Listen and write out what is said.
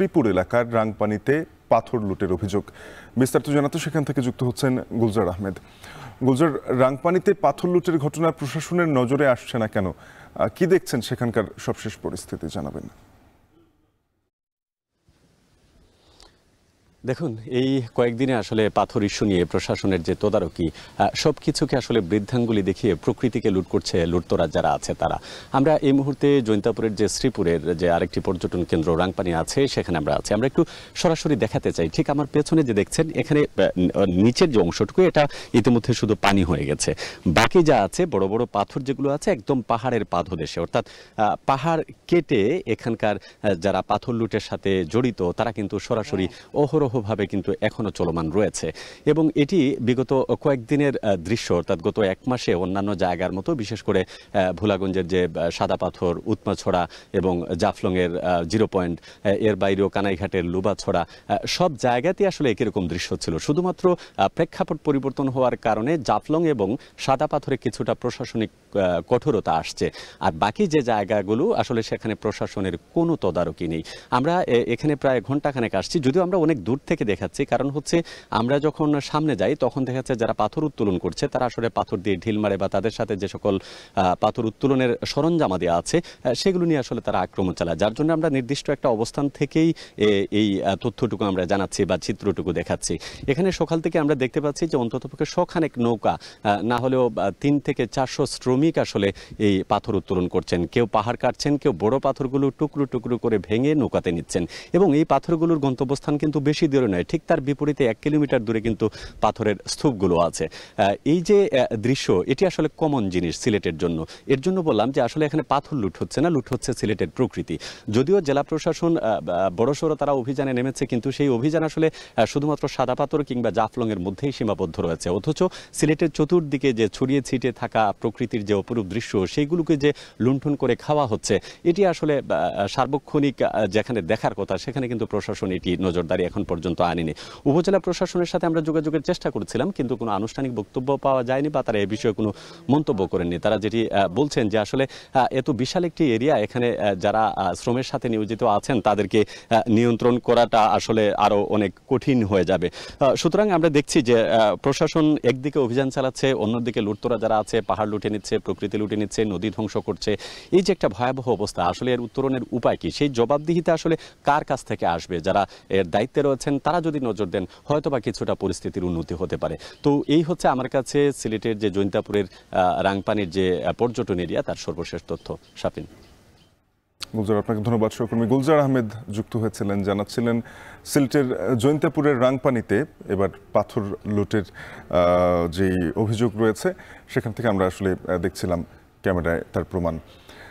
শ্রীপুর এলাকার রাংপানিতে পাথর লুটের অভিযোগ। বিস্তারিত জানাতে সেখান থেকে যুক্ত হচ্ছেন গুলজার আহমেদ। গুলজার, রাংপানিতে পাথর লুটের ঘটনা প্রশাসনের নজরে আসছে না কেন? কি দেখছেন সেখানকার সবশেষ পরিস্থিতি জানাবেন? দেখুন, এই কয়েকদিনে আসলে পাথর ইস্যু নিয়ে প্রশাসনের যে তদারকি, সবকিছুকে আসলে বৃদ্ধাঙ্গুলি দেখিয়ে প্রকৃতিকে লুট করছে লুটতরা যারা আছে তারা। আমরা এই মুহূর্তে জৈন্তাপুরের যে শ্রীপুরের যে আরেকটি পর্যটন কেন্দ্র রাংপানি আছে সেখানে আমরা আছি। আমরা একটু সরাসরি দেখাতে চাই। ঠিক আমার পেছনে যে দেখছেন, এখানে নিচের যে অংশটুকু এটা ইতিমধ্যে শুধু পানি হয়ে গেছে। বাকি যা আছে বড় বড় পাথর যেগুলো আছে একদম পাহাড়ের পাদদেশে, অর্থাৎ পাহাড় কেটে এখানকার যারা পাথর লুটের সাথে জড়িত তারা কিন্তু সরাসরি ভাবে কিন্তু এখনো চলমান রয়েছে। এবং এটি বিগত কয়েকদিনের দৃশ্য, অর্থাৎ গত এক মাসে অন্যান্য জায়গার মতো বিশেষ করে ভোলাগঞ্জের যে সাদা পাথর, উৎমাছড়া এবং জাফলংয়ের 0 পয়েন্ট, এর বাইরেও কানাইঘাটের লুবাছড়া, সব জায়গাতেই আসলে একই রকম দৃশ্য ছিল। শুধুমাত্র প্রেক্ষাপট পরিবর্তন হওয়ার কারণে জাফলং এবং সাদা পাথরে কিছুটা প্রশাসনিক কঠোরতা আসছে, আর বাকি যে জায়গাগুলো আসলে সেখানে প্রশাসনের কোনো তদারকি নেই। আমরা এখানে প্রায় ঘন্টাখানেক আসছি, যদিও আমরা অনেক দূর থেকে দেখাচ্ছি, কারণ হচ্ছে আমরা যখন সামনে যাই তখন দেখা যাচ্ছে যারা পাথর উত্তোলন করছে তারা আসলে পাথর দিয়ে ঢিল মারে বা তাদের সাথে যে সকল পাথর উত্তোলনের সরঞ্জামাদি আছে সেগুলো নিয়ে আসলে তারা আক্রমণ চালায়, যার জন্য আমরা নির্দিষ্ট একটা অবস্থান থেকেই এই তথ্যটুকু আমরা জানাচ্ছি বা চিত্রটুকু দেখাচ্ছি। এখানে সকাল থেকে আমরা দেখতে পাচ্ছি যে অন্ততপক্ষে শখানেক নৌকা, না হলেও 3 থেকে 400 শ্রমিক আসলে এই পাথর উত্তোলন করছেন। কেউ পাহাড় কাটছেন, কেউ বড় পাথরগুলো টুকরো টুকরো করে ভেঙে নৌকাতে নিচ্ছেন। এবং এই পাথরগুলোর গন্তব্যস্থান কিন্তু বেশি দূরে নয়, ঠিক তার বিপরীতে 1 কিলোমিটার দূরে কিন্তু পাথরের স্তূপগুলো আছে। এই যে দৃশ্য, এটি আসলে কমন জিনিস সিলেটের জন্য। এর জন্য বললাম যে আসলে এখানে পাথর লুট হচ্ছে না, লুট হচ্ছে সিলেটের প্রকৃতি। যদিও জেলা প্রশাসন বড়সড় তারা অভিযানে নেমেছে, কিন্তু সেই অভিযান আসলে শুধুমাত্র সাদা পাথর কিংবা জাফলং এর মধ্যেই সীমাবদ্ধ রয়েছে। অথচ সিলেটের চতুর্দিকে যে ছড়িয়ে ছিটে থাকা প্রকৃতির যে অপরূপ দৃশ্য, সেইগুলোকে যে লুণ্ঠন করে খাওয়া হচ্ছে, এটি আসলে সার্বক্ষণিক যেখানে দেখার কথা সেখানে কিন্তু প্রশাসন এটি নজরদারি এখন পর্যন্ত আনেনি। উপজেলা প্রশাসনের সাথে আমরা যোগাযোগের চেষ্টা করেছিলাম, কিন্তু কোনো আনুষ্ঠানিক বক্তব্য পাওয়া যায়নি বা তারা এ বিষয়ে কোনো মন্তব্য করেননি। তারা যেটি বলছেন যে আসলে এত বিশাল একটি এরিয়া, এখানে যারা শ্রমের সাথে নিয়োজিত আছেন তাদেরকে নিয়ন্ত্রণ করাটা আসলে আরো অনেক কঠিন হয়ে যাবে। সুতরাং আমরা দেখছি যে প্রশাসন একদিকে অভিযান চালাচ্ছে, অন্যদিকে লুটতরা যারা আছে পাহাড় লুটে নিচ্ছে, প্রকৃতি লুটে নিচ্ছে, নদী ধ্বংস করছে। এই যে একটা ভয়াবহ অবস্থা, আসলে এর উত্তরণের উপায় কি? সেই জবাবদিহিতা আসলে কার কাছ থেকে আসবে? যারা এর দায়িত্বে রয়েছেন তারা যদি নজর দেন হয়তোবা কিছুটা পরিস্থিতির উন্নতি হতে পারে। তো এই হচ্ছে আমার কাছে সিলেটের যে জৈন্তাপুরের রাংপানির যে পর্যটন এরিয়া তার সর্বশেষ তথ্য। শাফিন। গুলজার, আপনাকে ধন্যবাদ। সহকর্মী গুলজার আহমেদ যুক্ত হয়েছিলেন, জানাচ্ছিলেন সিলেটের জৈন্তাপুরের রাংপানিতে এবার পাথর লুটের যে অভিযোগ রয়েছে সেখান থেকে আমরা আসলে দেখছিলাম ক্যামেরায় তার প্রমাণ।